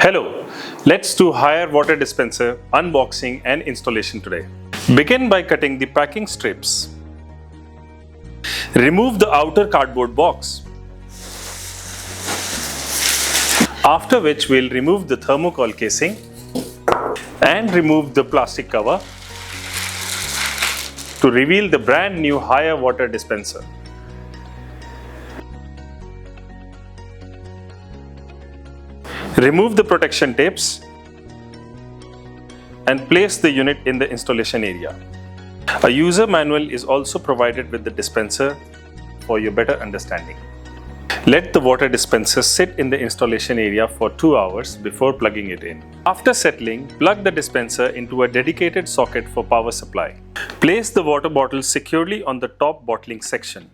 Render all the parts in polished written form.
Hello, let's do Haier Water Dispenser unboxing and installation today. Begin by cutting the packing strips. Remove the outer cardboard box. After which we'll remove the thermocol casing and remove the plastic cover to reveal the brand new Haier Water Dispenser. Remove the protection tapes and place the unit in the installation area. A user manual is also provided with the dispenser for your better understanding. Let the water dispenser sit in the installation area for 2 hours before plugging it in. After settling, plug the dispenser into a dedicated socket for power supply. Place the water bottle securely on the top bottling section.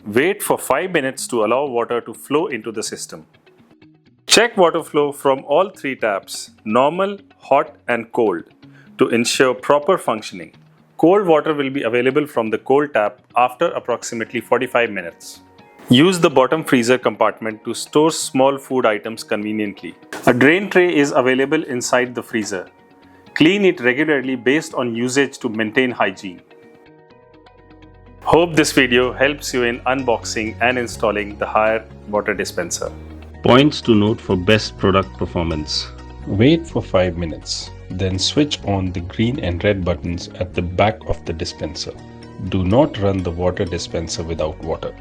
Wait for 5 minutes to allow water to flow into the system. Check water flow from all 3 taps, normal, hot and cold, to ensure proper functioning. Cold water will be available from the cold tap after approximately 45 minutes. Use the bottom freezer compartment to store small food items conveniently. A drain tray is available inside the freezer. Clean it regularly based on usage to maintain hygiene. Hope this video helps you in unboxing and installing the Haier Water Dispenser. Points to note for best product performance. Wait for 5 minutes, then switch on the green and red buttons at the back of the dispenser. Do not run the water dispenser without water.